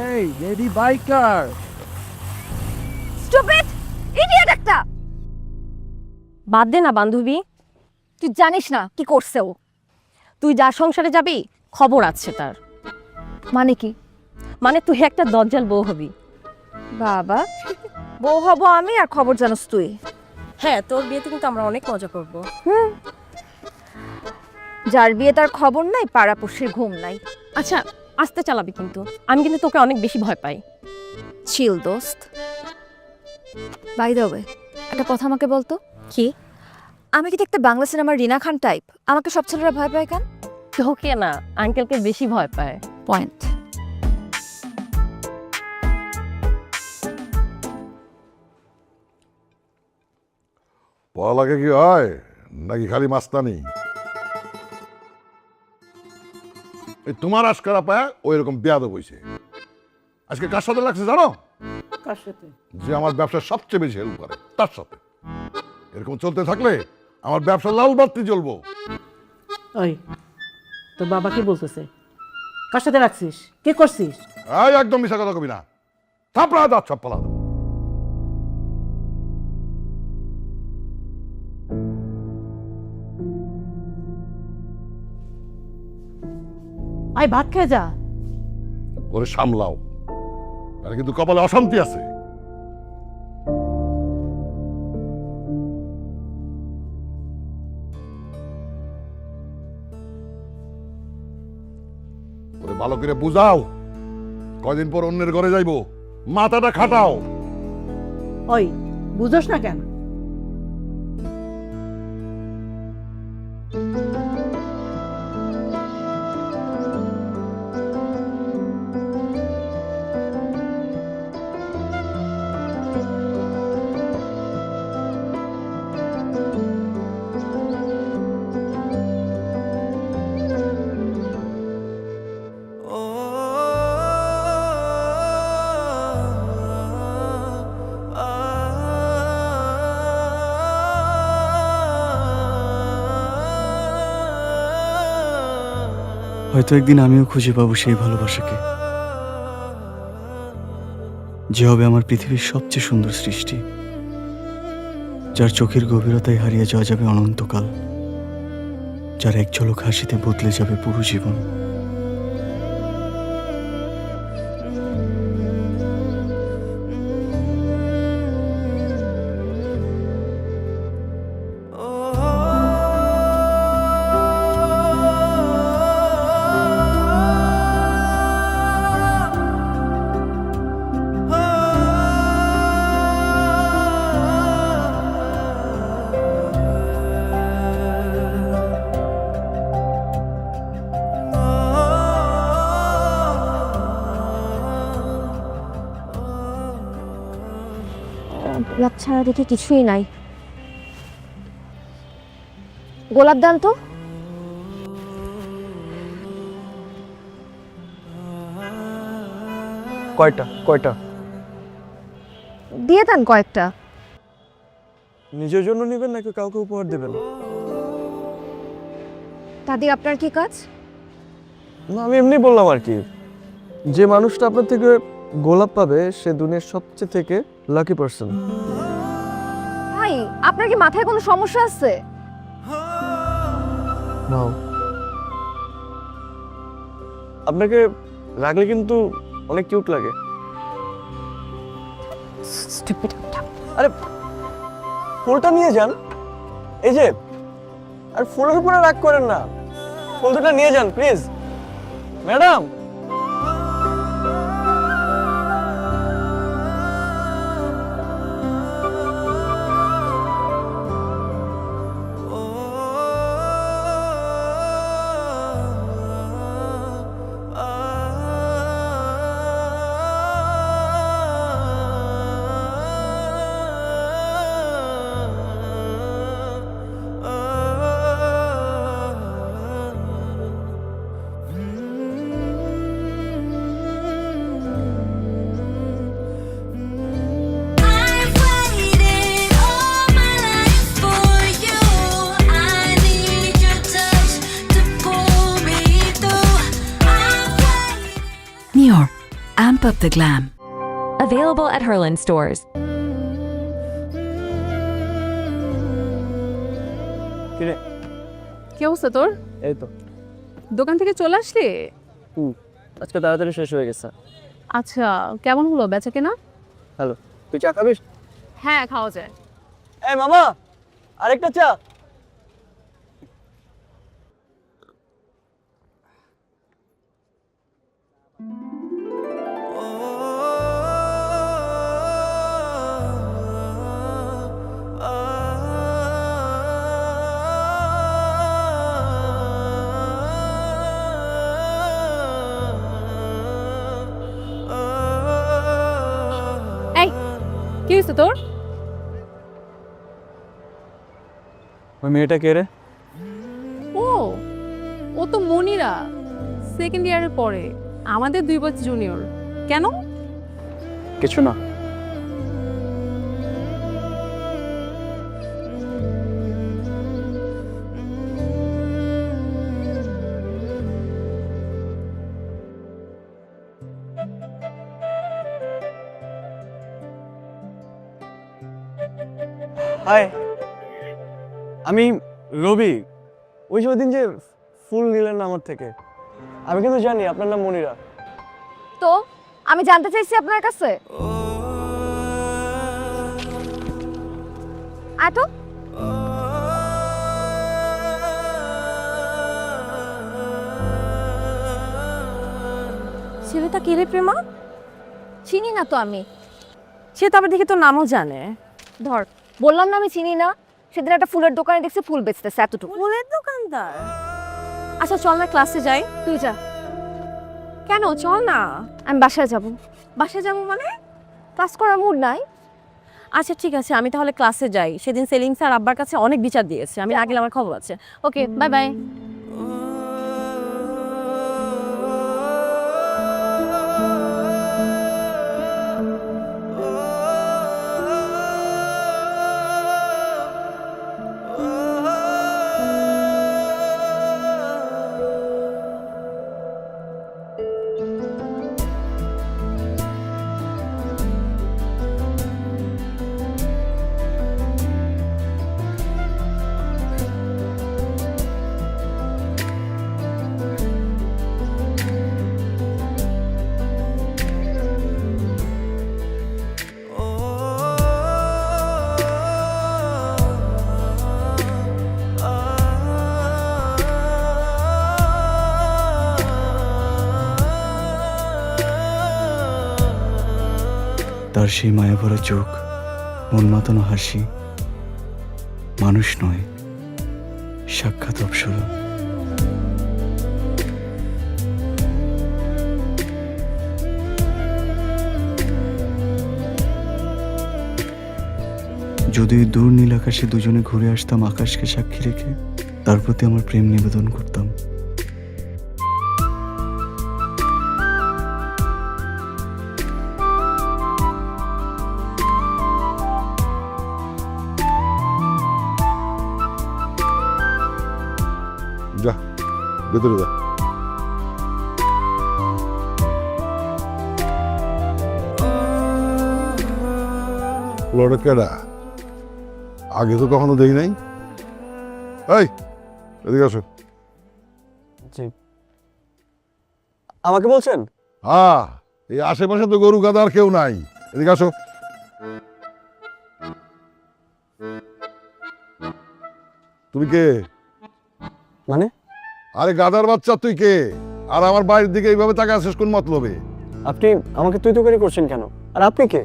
এই lady biker, stupid idiot একটা। বাদ দে না বান্ধবী, তুই জানিস না কি করছে ও? তুই যার সংসারে যাবি খবর আছে তার। মানে কি? মানে তুই একটা দজ্জাল বউ হবি। বাবা, বউ হব আমি আর খবর জানোস তুই? হ্যাঁ, তোর বিয়েতে কিন্তু আমরা অনেক মজা করব। যার বিয়ে তার খবর নাই, পাড়াপড়শির ঘুম নাই। আচ্ছা, আস্তে চালাবি কিন্তু, আমি কিন্তু তোকে অনেক বেশি ভয় পাই। চিল দোস্ত। বাই দ্য ওয়ে, একটা কথা আমাকে বলতো। কি? আমি কি দেখতে বাংলা সিনেমার রিনা খান টাইপ? আমাকে সব ছেলেরা ভয় পায় কেন? তোকে না, আঙ্কেলকে বেশি ভয় পায়। পয়েন্ট। পড়ালেখা কি হয় নাকি খালি মাস্তানি? এই তোমার আজকারা পায় ওই রকম বেয়াদব হইছে। আজকে কার সাথে লাগছে জানো? কার সাথে? যে আমার ব্যবসা সবচেয়ে বেশি হেল্প করে তার সাথে। এরকম চলতে থাকলে আমার ব্যবসা লাল বাতি জ্বলবো। ওই তোর বাবা কি বলতেছে? কার সাথে রাখছিস? কি করছিস? এই একদম মিশা কথা কবি না, থাপড়া দাঁত সব পালা দেবো। আয় ভাত খেয়ে যা। ওরে সামলাও, তাহলে কিন্তু কপালে অশান্তি আছে। ওরে ভালো করে বুঝাও, কয়দিন পর অন্যের ঘরে যাইবো, মাথাটা খাটাও। ওই বুঝোস না কেন? হয়তো একদিন আমিও খুঁজে পাবো সেই ভালোবাসাকে, যে হবে আমার পৃথিবীর সবচেয়ে সুন্দর সৃষ্টি, যার চোখের গভীরতায় হারিয়ে যাওয়া যাবে অনন্তকাল, যার এক ঝলক হাসিতে বদলে যাবে পুরো জীবন। গোলাপ ছাড়া দেখি কিছুই নাই। গোলাপ দান তো। কয়টা কয়টা? দিয়ে দেন কয়েকটা। নিজের জন্য নেবেন নাকি কাউকে উপহার দেবেন? দাদি, আপনার কি কাজ? না, আমি এমনি বললাম আর কি। যে মানুষটা আপনার থেকে গোলাপ পাবে সে দুনিয়ার সবচেয়ে থেকে লাকি পারসন। ভাই, আপনার কি মাথায় কোনো সমস্যা আছে? নাও, আপনাকে রাখলে কিন্তু অনেক কিউট লাগে। আরে ফুলটা নিয়ে যান, এই যে। আর ফুলের উপরে রাগ করেন না, ফুল দুটা নিয়ে যান please. Madam, Amp up the glam. Available at Herland stores. কিরে কি অবস্থা তোর? এই তো দোকান থেকে চলে আসলি? আজকে তাড়াতাড়ি শেষ হয়ে গেছে। আচ্ছা, কেমন হলো বেচা কেনা? হ্যালো, তুই চা খাবিস? হ্যাঁ, খাওয়া যায়। এই মামা, আরেকটা চা। এই, কি হয়েছে তোর? ওই মেয়েটা কে রে? ও ও তো মনিরা, সেকেন্ড ইয়ারে পড়ে, আমাদের 2 বছর জুনিয়র। কেন? কিছু না। হাই, আমি রবি। ওই যে ওদিন যে ফুল নিলেন না আমার থেকে, আমি কিন্তু জানি আপনার নাম মনিরা। তো আমি জানতে চাইছি আপনার কাছে। আটো ছেলেটা কে রে প্রেমা? চিনি না তো আমি। সে তো আবার দেখি তোর নামও জানে। ধর, বললাম না আমি চিনি না। সেদিন একটা ফুলের দোকানে দেখছি ফুল বেচতেছে, এতটুকু। ফুলের দোকানদার? আচ্ছা চল না ক্লাসে যাই। তুই যা। কেন, চল না। আমি বাসায় যাব। বাসায় যাবো মানে? ক্লাস করার মুড নাই। আচ্ছা ঠিক আছে, আমি তাহলে ক্লাসে যাই। সেদিন সেলিম স্যার আব্বার কাছে অনেক বিচার দিয়েছে, আমি না গেলে আমার খবর আছে। ওকে, বাই বাই। তার সেই মায়াভরা চোখ, মন মাতানো হাসি, মানুষ নয়, সাক্ষাৎ অপ্সরা। যদি দূর নীল আকাশে দুজনে ঘুরে আসতাম আকাশকে সাক্ষী রেখে, তার প্রতি আমার প্রেম নিবেদন করতাম। যা ভেতরে যা। পোলাটা কেডা? আগে তো কখনো দেই নাই। এই এদিকে আসো। জি, আমাকে বলছেন? হ্যাঁ, এই আশেপাশে তো গরু গাদা আর কেউ নাই। এদিকে আসো। তুমি কে? মানে? আরে গাদার বাচ্চা, তুই কে? আর আমার বাড়ির দিকে এইভাবে তাকে আসিস কোন মতলবে? আপনি আমাকে তুই তো করে করছেন কেন? আর আপনি কে?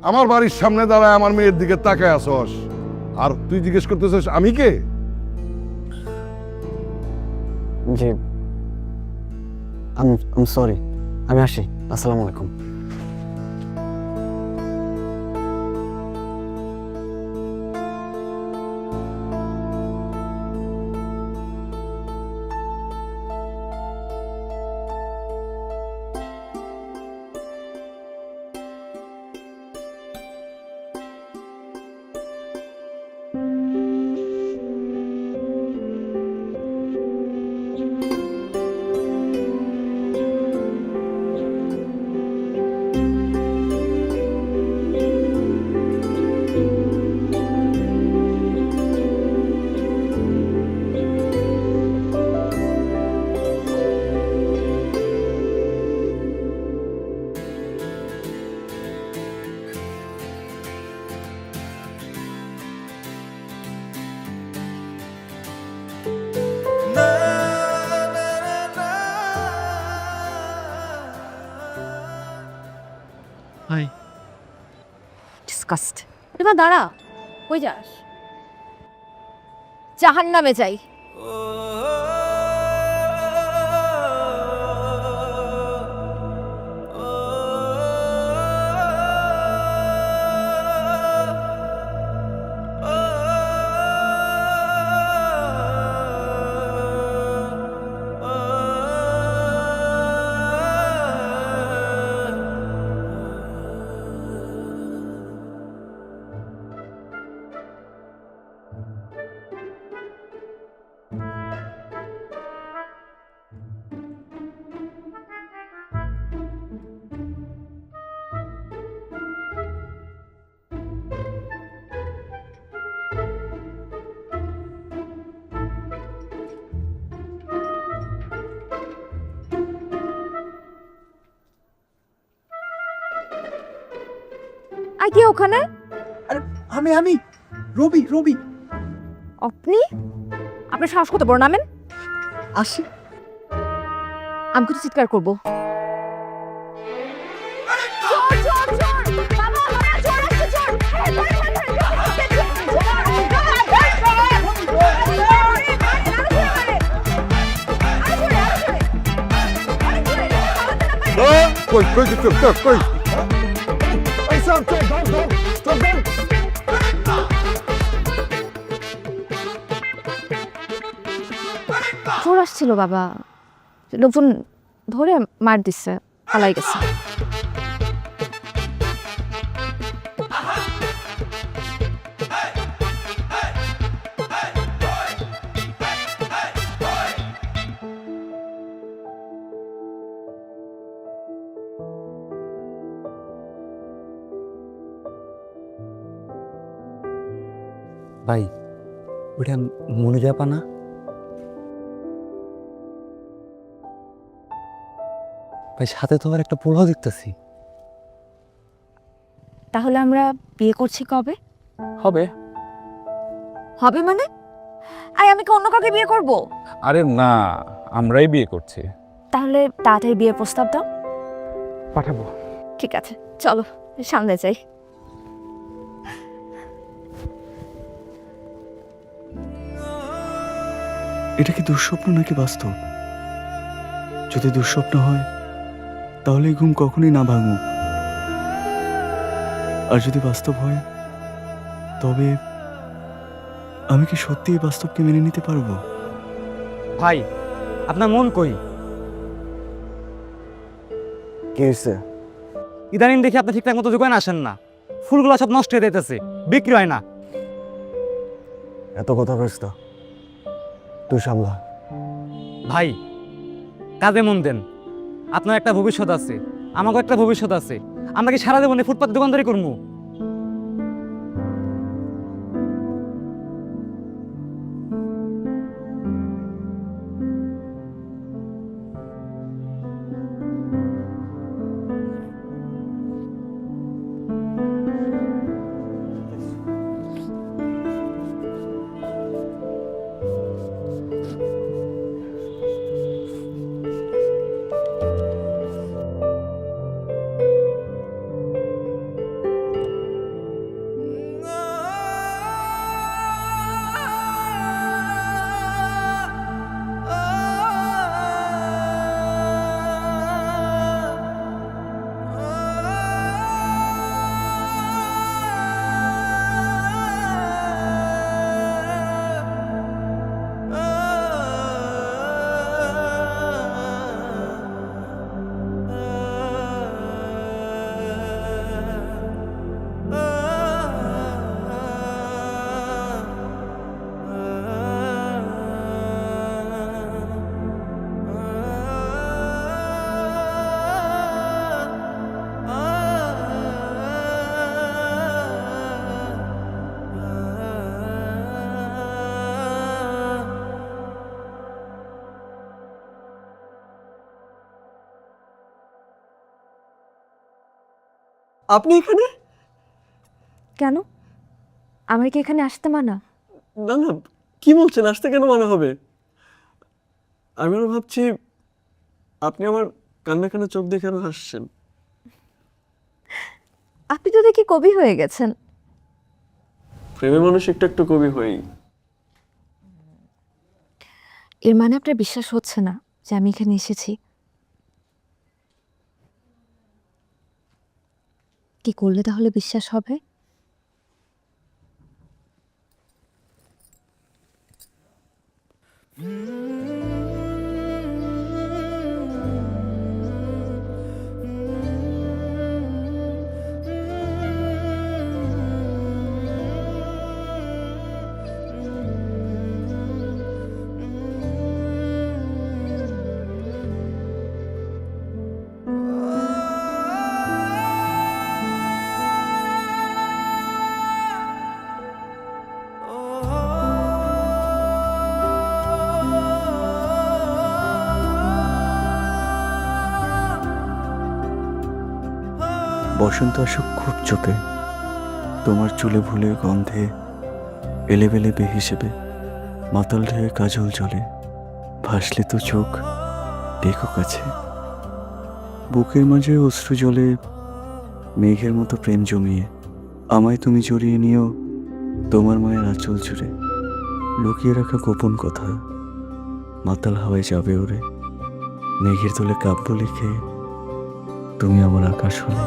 আমার বাড়ির সামনে দাঁড়ায় আমার মেয়ের দিকে তাকায় আসস, আর তুই জিজ্ঞেস করতেছিস আমি কে? জি, আম সরি, আমি আসি। আসসালামু আলাইকুম। ডিসকাস্ট। এমা দাঁড়া, কই যাস? জাহান্নামে যাই। আর কি ওখানে? আমি রবি রবি আপনি? আপনার সাহস কত বড়, নামেন। আসি। আমি কিছু চিৎকার করবো। কই কই কই কই কই চোর আসছিল বাবা, লোকজন ধরে মার দিচ্ছে, পালাই গেছে। ভাই ওটা মনে যাপা না? ভাই সাথে তো আর একটা পোলাও দেখতেছি। তাহলে আমরা বিয়ে করছি কবে? হবে হবে মানে? আমি কি অন্য কাউকে বিয়ে করব? আরে না, আমরাই বিয়ে করছি। তাহলে তাড়াতাড়ি বিয়ের প্রস্তাব দাও। পাঠাবো। ঠিক আছে, চলো সামনে যাই। এটা কি দুঃস্বপ্ন নাকি বাস্তব? যদি দুঃস্বপ্ন হয় তাহলে এই ঘুম কখনোই না ভাঙুক, আর যদি বাস্তব হয় তবে আমি কি সত্যি এই বাস্তবকে মেনে নিতে পারবো? ভাই আপনার মন কই? কি হয়েছে? ইদানিং দেখি আপনি ঠিকঠাক মতো দোকানে আসেন না, ফুলগুলো সব নষ্ট হয়ে যাইতেছে, বিক্রি হয় না। এত কথা কইস তো, তুই সামলা। ভাই কাজে মন দেন, আপনার একটা ভবিষ্যৎ আছে, আমারও একটা ভবিষ্যৎ আছে। আমরা কি সারা জীবনে ফুটপাত দোকানদারি করবো? আপনি এখানে? কেন? আমার কি এখানে আসতে মানা? না না, কি বলছেন? আসতে কেন মানা হবে? আমি আরো ভাবছি আপনি আমার কান্না কান্না চোখ দেখে আরো হাসছেন। আপনি তো দেখি কবি হয়ে গেছেন। প্রেমে মানুষ একটু একটু কবি হই। এর মানে আপনার বিশ্বাস হচ্ছে না যে আমি এখানে এসেছি? কি করলে তাহলে বিশ্বাস হবে? বসন্ত আসুক খুব চোপে, তোমার চুলে ভুলের গন্ধে এলেবেলে বে হিসেবে মাতাল ঢেয়ে কাজল জলে ভাসলে তো চোখ দেখো কাছে। বুকের মাঝে অশ্রু জলে মেঘের মতো প্রেম জমিয়ে আমায় তুমি জড়িয়ে নিও তোমার মায়ের আঁচল জুড়ে। লুকিয়ে রাখা গোপন কথা মাতাল হাওয়ায় যাবে ওরে। মেঘের তোলে কাব্য লিখে তুমি আমার আকাশ হলে।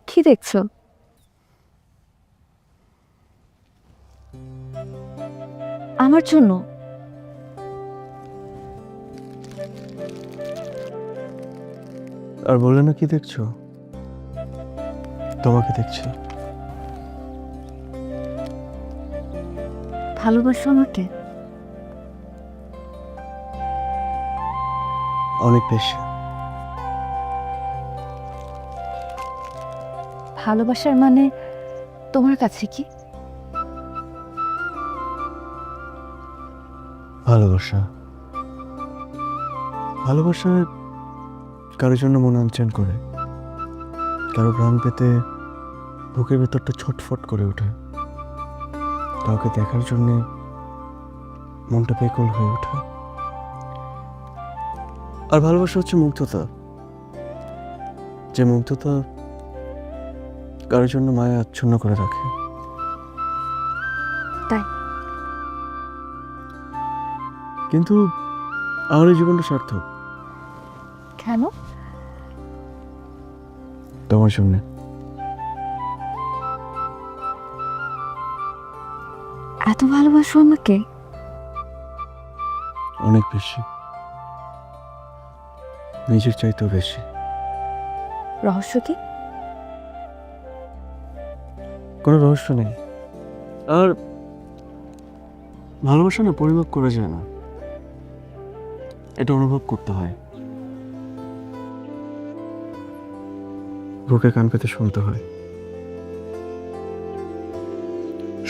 কি দেখছো? আমার জন্য? আর বলে না কি দেখছো? তোমাকে দেখছি। ভালোবাসো আমাকে? অনেক বেশি। ভালোবাসার মানে তোমার কাছে কি? ভালোবাসা, ভালোবাসা কারোর জন্য মন আনচান করে, কারো প্রাণ পেতে বুকের ভেতরটা ছটফট করে ওঠে, কাউকে দেখার জন্যে মনটা বেকুল হয়ে ওঠে। আর ভালোবাসা হচ্ছে মুগ্ধতা, যে মুগ্ধতা কারোর জন্য মায়া আচ্ছন্ন করে রাখে। তাই? কিন্তু আমার এই জীবনটা সার্থক কেন? তোমার জন্য। এত ভালোবাসো আমাকে? অনেক বেশি, নিজের চাইতেও বেশি। রহস্য কি? কোনো রহস্য নেই। আর ভালোবাসা না পরিমাপ করা যায় না, এটা অনুভব করতে হয়। বুকে কান পেতে শুনতে হয়।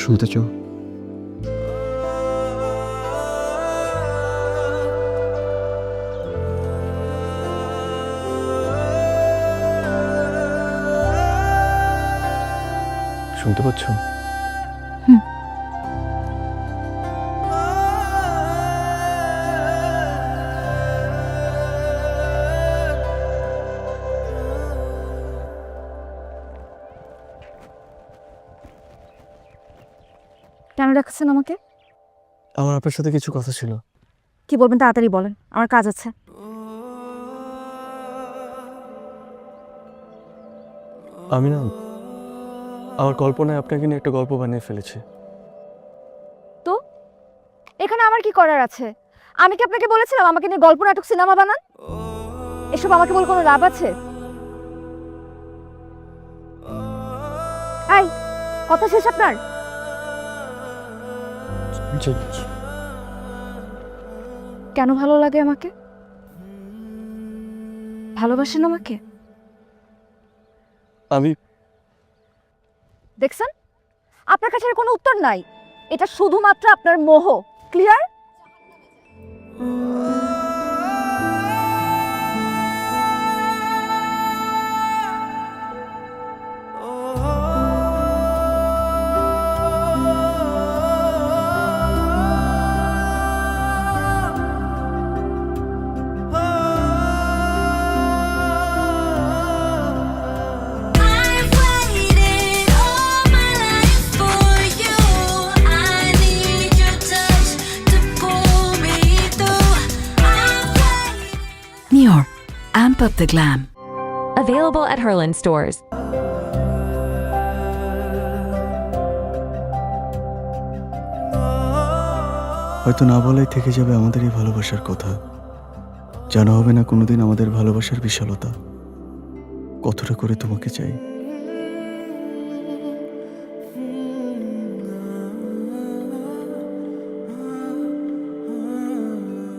শুনতে চাও? শুনতে পাচ্ছ? কেন রাখছেন আমাকে? আমার আপনার সাথে কিছু কথা ছিল। কি বলবেন তাড়াতাড়ি বলেন, আমার কাজ আছে। আমি না আমার কল্পনায় আপনাকে নিয়ে একটা গল্প বানিয়ে ফেলেছি। তো এখানে আমার কি করার আছে? আমি কি আপনাকে বলেছিলাম আমাকে নিয়ে গল্প নাটক সিনেমা বানান? এসব আমাকে বলে কোনো লাভ আছে? এই কথা শেষ আপনার? কেন ভালো লাগে আমাকে? ভালোবাসেন আমাকে? আমি দেখছেন, আপনার কাছে আর কোনো উত্তর নাই। এটা শুধুমাত্র আপনার মোহ। Clear? I've waited all my life for you. I need your touch to pull me through. I've waited. Nior, amp up the glam. Available at Herland stores. হয়তো না বলাই থেকে যাবে আমাদের এই ভালোবাসার কথা। জানা হবে না কোনোদিন আমাদের ভালোবাসার বিশালতা, কতটা করে তোমাকে চাই।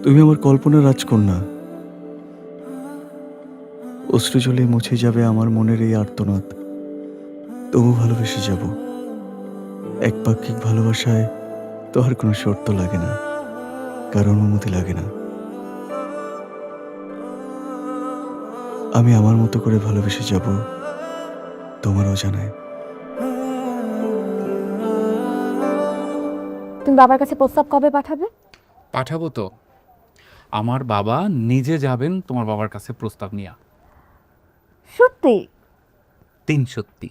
তুমি আমার কল্পনার রাজকন্যা। অশ্রু জলে মুছে যাবে আমার মনের এই আর্তনাদ, তবু ভালোবেসে যাব। এক পাক্ষিক ভালোবাসায় তো আর কোনো শর্ত লাগে না, কারণ অনুমতি লাগে না। আমি আমার মতো করে ভালোবেসে যাব তোমার অজানায়। তুমি বাবার কাছে প্রস্তাব কবে পাঠাবে? পাঠাবো তো। আমার বাবা নিজে যাবেন তোমার বাবার কাছে প্রস্তাব নিয়ে। সত্যি? 3 সত্যি।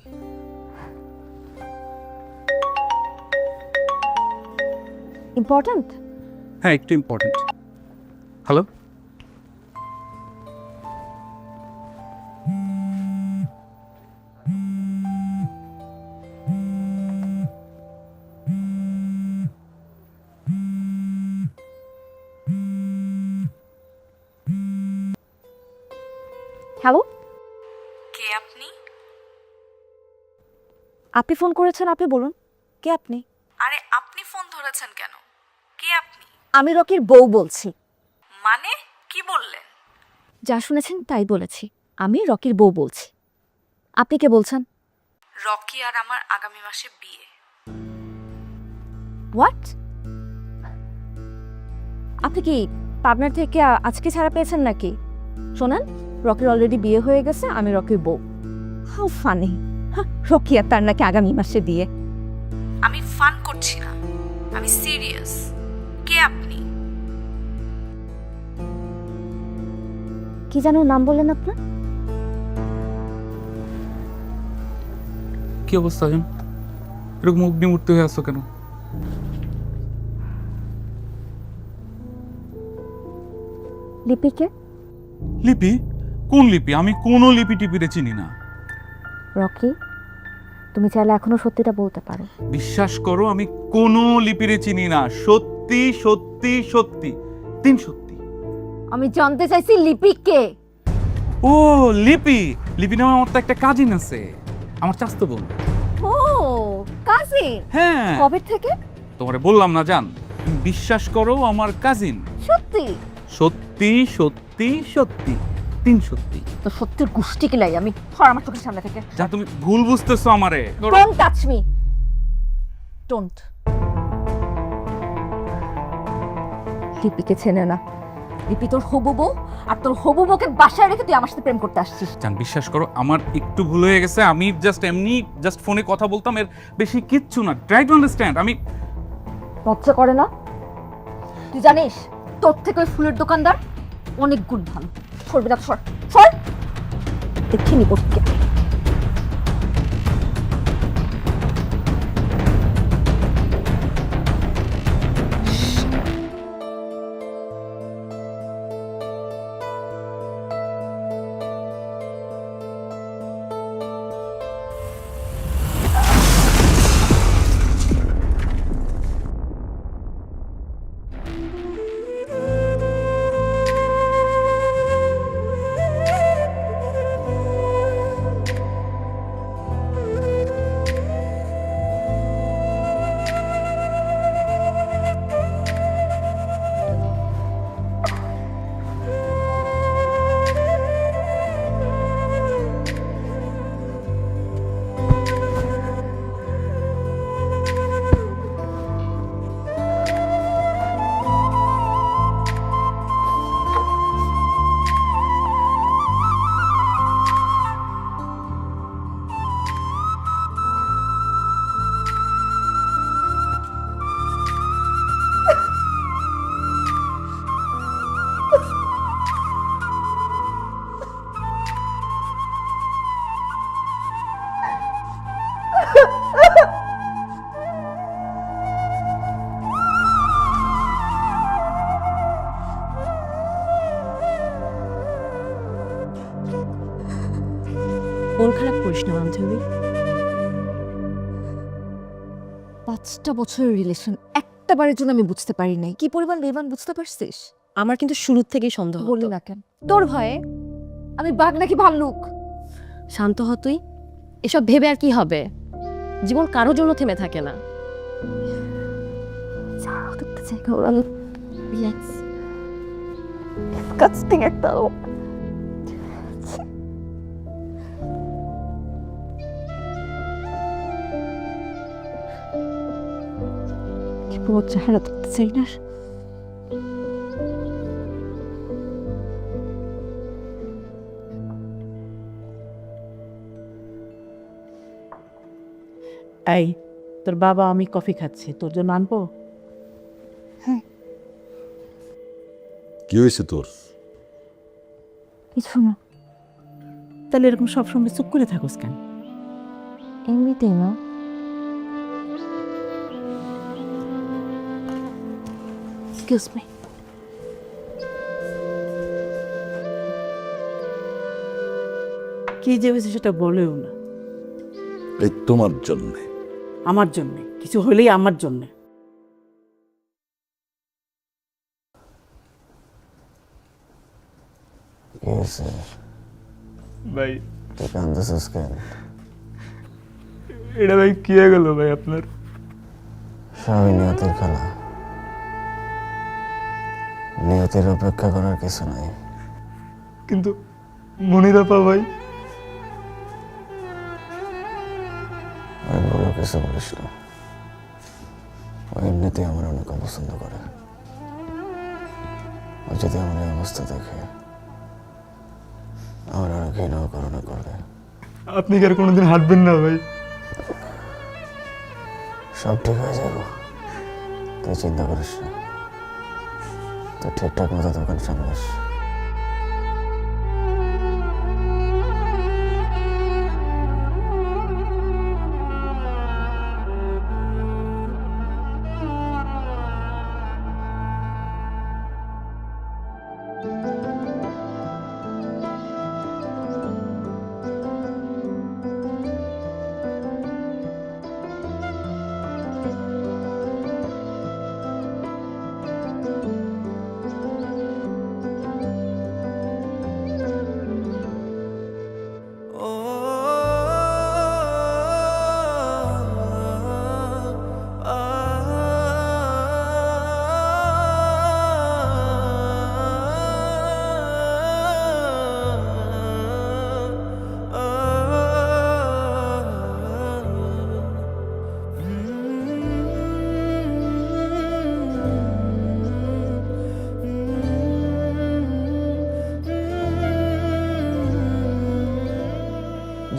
ইম্পর্ট্যান্ট? হ্যাঁ, একটু ইম্পর্টেন্ট। হ্যালো, হ্যালো, কে আপনি? আপনি ফোন করেছেন, আপনি বলুন। কে আপনি? আরে আপনি ফোন ধরেছেন কেন? কে আপনি? আমি রকির বউ বলছি। মানে কি বললেন? যা শুনেছেন তাই বলেছি। আমি রকির বউ বলছি। আপনি কে বলছেন? রকি আর আমার আগামী মাসে বিয়ে। হোয়াট? আপনি কি পাবনার থেকে আজকে ছাড়া পেয়েছেন নাকি? শোনেন, রকির অলরেডি বিয়ে হয়ে গেছে, আমি রকির বউ। How funny! রকি আর তার নাকি আগামী মাসে বিয়ে। আমি ফান করছি না, আমি সিরিয়াস। কে আপনি? কি যেন নাম বললেন আপনার? কি অবস্থা জান? এরকম অগ্নিমূর্তি হয়ে আসছো কেন? লিপিকে? লিপি? কোন লিপি? আমি কোনো লিপি টিপিরে চিনি না। রকি, তুমি চাইলে এখনো সত্যিটা বলতে পারো। বিশ্বাস করো, আমি কোনো লিপিরে চিনি না। সত্যি সত্যি সত্যি, 3 সত্যি। আমি জানতে চাইছি লিপিকে। ও লিপি! লিপি নামে আমার তো একটা কাজিন আছে, আমার চাস্তো বোন। ও কাজিন? হ্যাঁ। কবে থেকে? তোমারে বললাম না জান, বিশ্বাস করো আমার কাজিন। সত্যি? সত্যি সত্যি সত্যি, 3 সত্যি। তো সত্যির গুষ্টি কিলাই আমি আমার চোখের সামনে থেকে। যা তুমি ভুল বুঝতেছো আমারে। Don't touch me, don't. লিপিকে চেনে না। লিপি তোর হবু বউ, আর তোর হবু বউকে বাসায় রেখে তুই আমার সাথে প্রেম করতে আসছিস। জান বিশ্বাস করো, আমার একটু ভুল হয়ে গেছে। আমি জাস্ট ফোনে কথা বলতাম, এর বেশি কিচ্ছু না। Try to understand. আমি লজ্জা করে না? তুই জানিস তোর থেকে ওই ফুলের দোকানদার অনেক গুণ ভালো। সরবি না, সর সর, দেখিনি করতে। করিস না অঞ্জলি। 5টা বছরের রিলেশন একটা বারের জন্য আমি বুঝতে পারি নাই কি পরিমাণ বেমান, বুঝতে পারছিস? আমার কিন্তু শুরুর থেকেই সন্দেহ বললি হতো। না কেন? তোর ভয়ে? আমি বাঘ নাকি ভাল্লুক? শান্ত হ তুই। এসব ভেবে আর কি হবে? জীবন কারোর জন্য থেমে থাকে না। চেহারা দেখতে চাই না। এই তোর বাবা আমি কফি খাচ্ছি, তোর জন্য আনবো? কি হয়েছে তোর? কিছু না, তাহলে এরকম সবসময় চুপ করে থাকোস কেন? এমনিতেই না। Excuse me. কি যে হয়েছে সেটা বলেও না। এই তোমার জন্য। আমার জন্যে কিছু হলেই আমার জন্যে। ভাই তুই কান্দাছিস কেন? এটা ভাই কি হয়ে গেল ভাই আপনার? সবই নিয়তির খেলা, নিয়তির অপেক্ষা করার কিছু নাই। কিন্তু মনিরাপা ভাই, আমি বলো কিছু বলিস না, ও এমনিতেই আমার অনেক অপছন্দ করে। ও যদি আমার এই অবস্থা দেখে আমার আরো ঘৃণাও করোনা করবে। আপনি কি আর কোনোদিন হাঁটবেন না ভাই? সব ঠিক হয়ে যাবো, তুই চিন্তা করিস না। তুই ঠিকঠাক মতো দোকান সামলাস।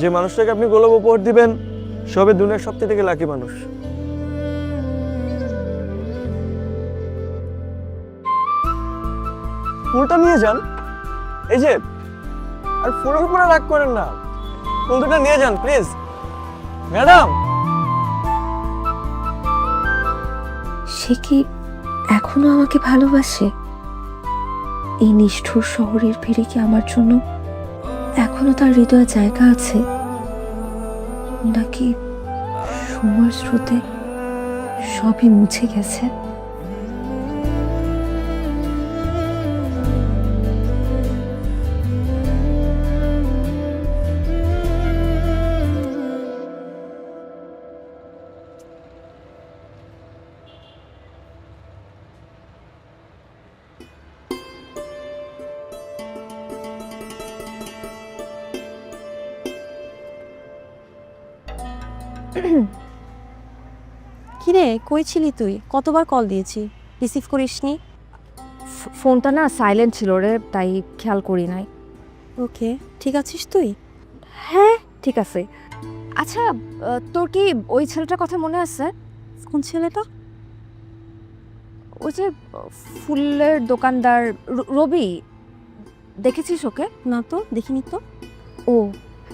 যে মানুষটাকে আপনি গোলাপ উপহার দিবেন সবে দুনিয়ার সবচেয়ে থেকে লাকি মানুষ। ফুলটা নিয়ে যান, এই যে। আর ফুলের উপরে রাগ করেন না, ফুল দুটো নিয়ে যান প্লিজ। ম্যাডাম, সে কি এখনো আমাকে ভালোবাসে? এই নিষ্ঠুর শহরের ভিড়ে কি আমার জন্য এখনো তার হৃদয়ে জায়গা আছে, নাকি সময়ের স্রোতে সবই মুছে গেছে? কিরে, কই ছিলি তুই? কতবার কল দিয়েছি, রিসিভ করিসনি? ফোনটা না সাইলেন্ট ছিল রে, তাই খেয়াল করি নাই। ওকে, ঠিক আছিস তুই? হ্যাঁ ঠিক আছে। আচ্ছা, তোর কি ওই ছেলেটার কথা মনে আছে? কোন ছেলেটা? ওই যে ফুলের দোকানদার রবি, দেখেছিস ওকে? না তো, দেখিনি তো। ও,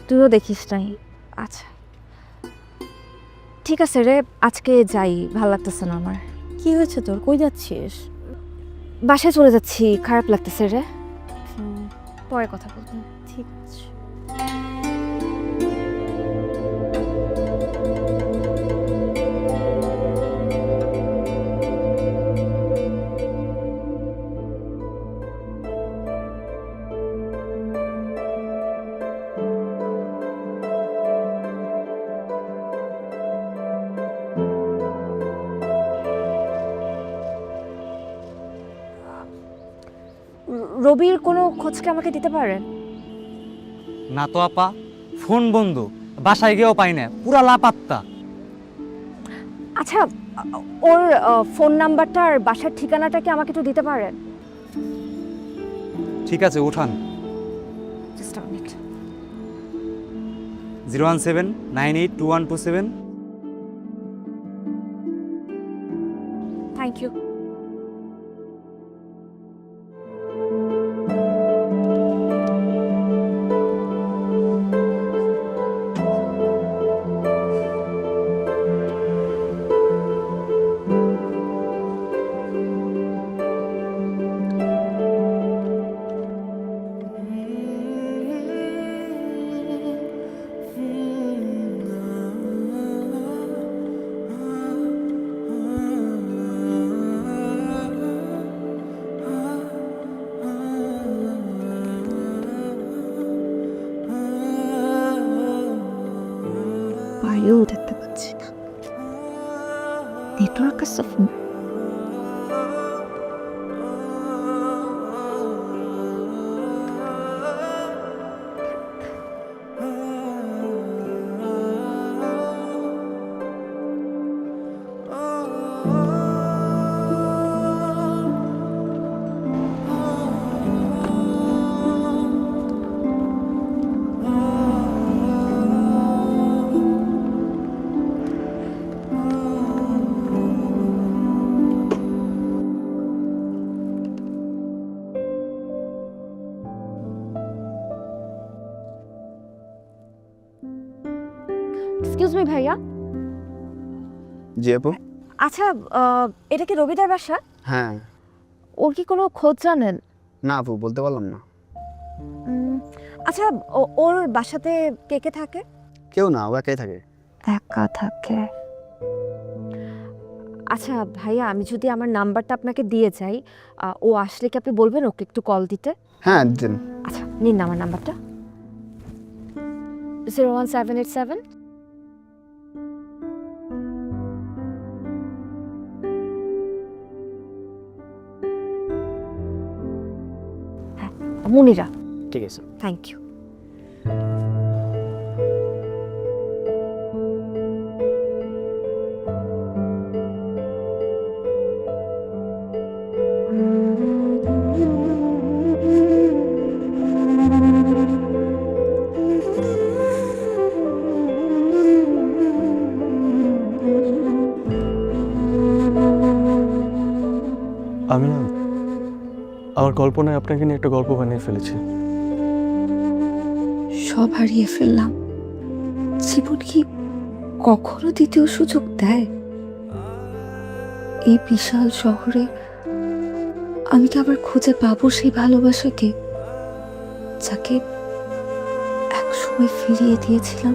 তুইও দেখিস নাই? আচ্ছা ঠিক আছে রে, আজকে যাই, ভাল লাগতেছে না আমার। কি হয়েছে তোর? কই যাচ্ছিস? বাসায় চলে যাচ্ছি, খারাপ লাগতেছে রে। পরে কথা বলবো। ঠিক আছে। রবির কোনো খোঁজকে আমাকে দিতে পারেন? না তো আপা, ফোন বন্ধ, বাসায় গিয়েও পাই না, পুরা লাপাত্তা। আচ্ছা, ওর ফোন নাম্বারটা আর বাসার ঠিকানাটা কি আমাকে একটু দিতে পারেন? ঠিক আছে, উঠান। Just a minute. 017982127। Thank you. বাড়িও দেখতে পাচ্ছি না, নেটওয়ার্ক আছে ফোন। এক্সকিউজ মি ভাইয়া। জি আপু। আচ্ছা, এটা কি রবিদার বাসা? হ্যাঁ। ওর কি কোনো খোঁজ জানেন? না আপু, বলতে পারলাম না। আচ্ছা, ওর বাসাতে কে কে থাকে? কেউ না, ও একাই থাকে। একা থাকে? আচ্ছা ভাইয়া, আমি যদি আমার নাম্বারটা আপনাকে দিয়ে যাই, ও আসলে কি আপনি বলবেন ওকে একটু কল দিতে? হ্যাঁ দিন। আচ্ছা নিন না আমার নাম্বারটা। 01787 মুনিরা। ঠিক আছে। Thank you. আমি না আমার কল্পনায় আপনাকে নিয়ে একটা গল্প বানিয়ে ফেলেছি। সব হারিয়ে ফেললাম, জীবন কি কখনো দ্বিতীয় সুযোগ দেয়? এই বিশাল শহরে আমি কি আবার খুঁজে পাবো সেই ভালোবাসাকে যাকে একসময় ফিরিয়ে দিয়েছিলাম,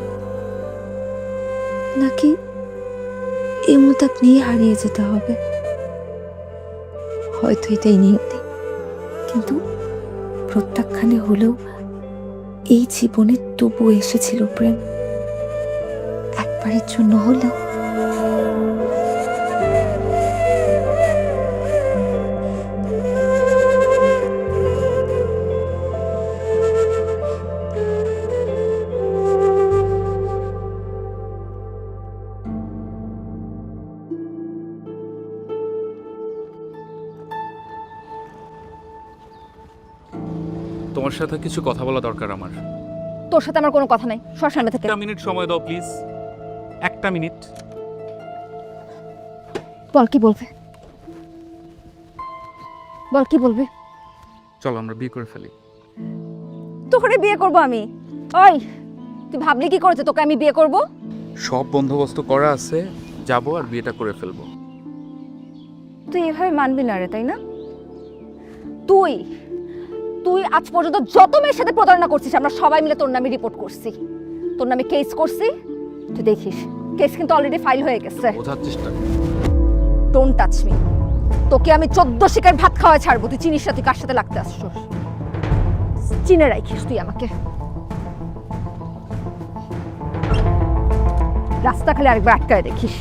নাকি এই মুহূর্ত নিয়ে হারিয়ে যেতে হবে? হয়তো এটাই নিয়তি, কিন্তু প্রত্যাখ্যানে হলেও এই জীবনে তবু এসেছিল প্রেম, একবারের জন্য হলেও। তোমার সাথে কিছু কথা বলা দরকার আমার। তোর সাথে আমার কোনো কথা নাই, সর সামনে থেকে। 1 মিনিট সময় দাও প্লিজ, 1 মিনিট। বল কি বলবে, বল কি বলবে। চলো আমরা বিয়ে করে ফেলি। তোকে বিয়ে করব আমি? ওই তুই ভাবলি কি করেছে তোকে আমি বিয়ে করব? সব বন্দোবস্ত করা আছে, যাব আর বিয়েটা করে ফেলবো। তুই এভাবে মানবি না রে, তাই না? তুই তুই আজ পর্যন্ত যত মেয়ের সাথে প্রতারণা করছিস আমরা সবাই মিলে তোর নামে রিপোর্ট করছি, তোর নামে কেস করছি। তুই দেখিস কেস কিন্তু অলরেডি ফাইল হয়ে গেছে। বোঝার চেষ্টা। Don't touch me. তোকে আমি 14 শিকার ভাত খাওয়া ছাড়বো। তুই চিনিস না তুই কার সাথে লাগতে আসছিস। চিনে রাখিস তুই আমাকে। রাস্তা খালি আরেকবার আটকায় দেখিস।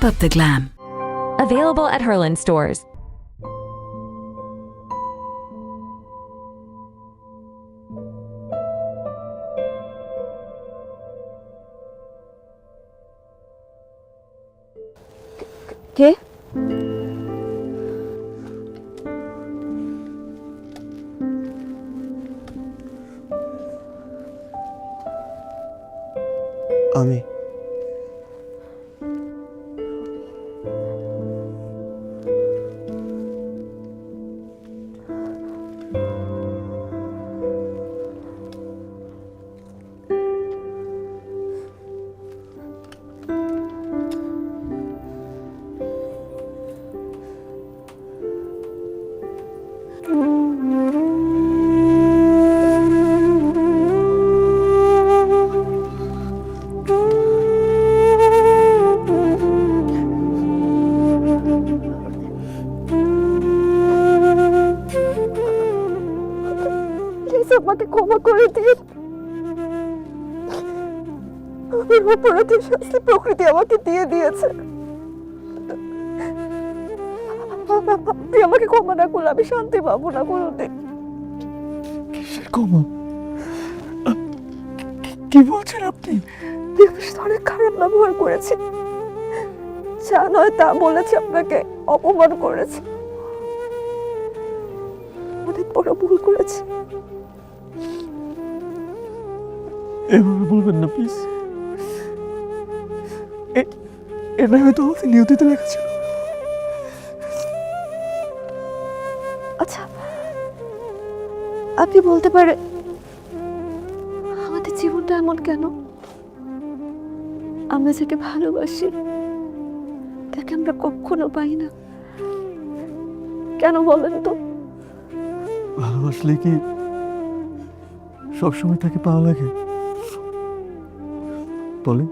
up the glam. Available at Herland stores. কে? আমি প্লিজ আমাকে ক্ষমা করে দিন। আমার অপরাধের শাস্তি প্রকৃতি আমাকে দিয়ে দিয়েছে। আপনি আমাকে ক্ষমা না করলে আমি শান্তি পাবো না কোনোদিন। ক্ষমা? কি বলছেন আপনি? বিশেষ অনেক খারাপ ব্যবহার করেছি, যা নয় তা বলেছি, আপনাকে অপমান করেছি, অনেক বড় ভুল করেছি। এভাবে বলবেন না প্লিজ। এটা হয়তো আমাদের নিয়তিতে লেখা ছিল। আচ্ছা, আপনি বলতে পারেন আমাদের জীবনটা এমন কেন? আমরা যাকে ভালোবাসি তাকে আমরা কখনো পাই না কেন, বলেন তো? ভালোবাসলে কি সবসময় তাকে পাওয়া লাগে? বলেন।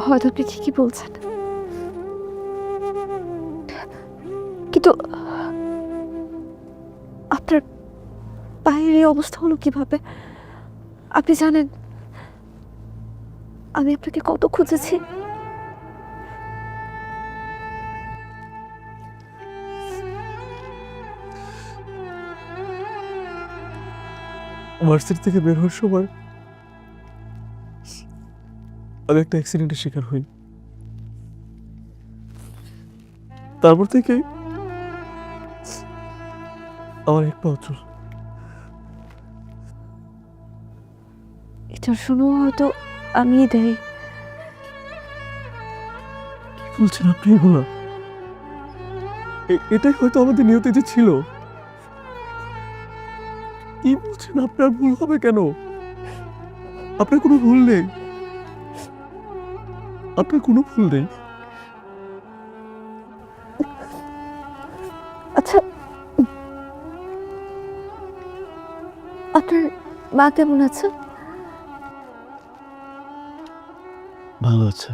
হয়তো আপনি ঠিকই বলছেন, কিন্তু আপনার পায়ের এই অবস্থা হলো কিভাবে? আপনি জানেন আমি আপনাকে কত খুঁজেছি। ভার্সিটি থেকে বের হওয়ার সময় আমি একটা অ্যাক্সিডেন্টের শিকার হই। তারপর থেকে আমার এক পা অচল। এটার শুনো হয়তো আমি দেই। কি বলছেন আপনি এগুলো? এটাই হয়তো আমাদের নিয়তিতে ছিল। কি বলছেন? আপনার ভুল হবে কেন? আপনার কোনো ভুল নেই, আপনার কোনো ভুল নেই। আচ্ছা, আপনার মা কেমন আছে? ভালো আছে,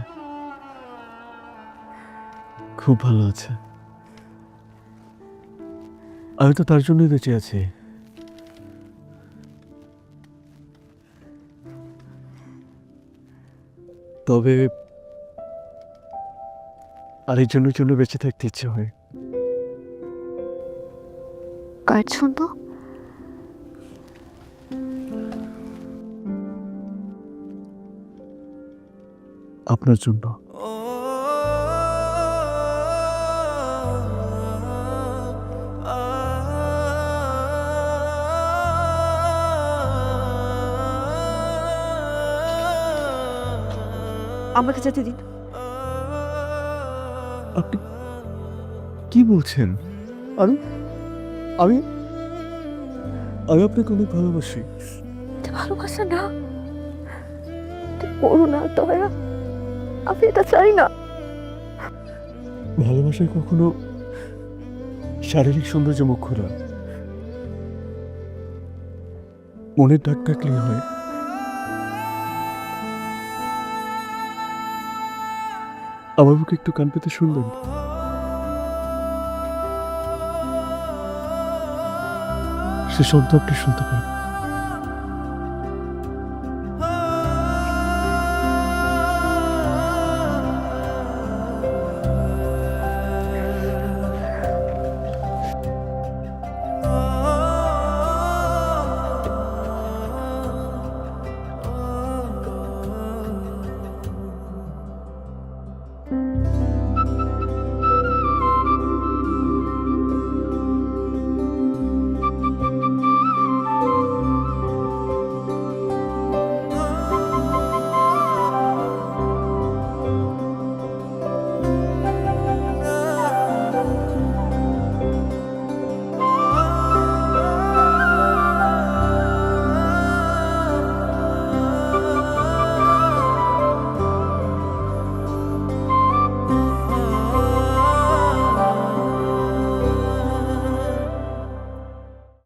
খুব ভালো আছে। আমি তো তার জন্যই বেঁচে আছি। তবে আরেকজনের জন্য বেঁচে থাকতে ইচ্ছে হয়। কার জন্য? আপনার জন্য। আমাকে যেতে দিন। আপনি কি বলছেন? আমি আমি আমি আপনাকে অনেক ভালোবাসি। এটা ভালোবাসা না, এটা করুণা, দয়া। আমি এটা চাই না। ভালোবাসায় কখনো শারীরিক সৌন্দর্য মুখ্য না, মনের ডাক ডাকলেই হয়। আমার বুকে একটু কান পেতে শুনলেন? সে শব্দ আপনি শুনতে পারেন।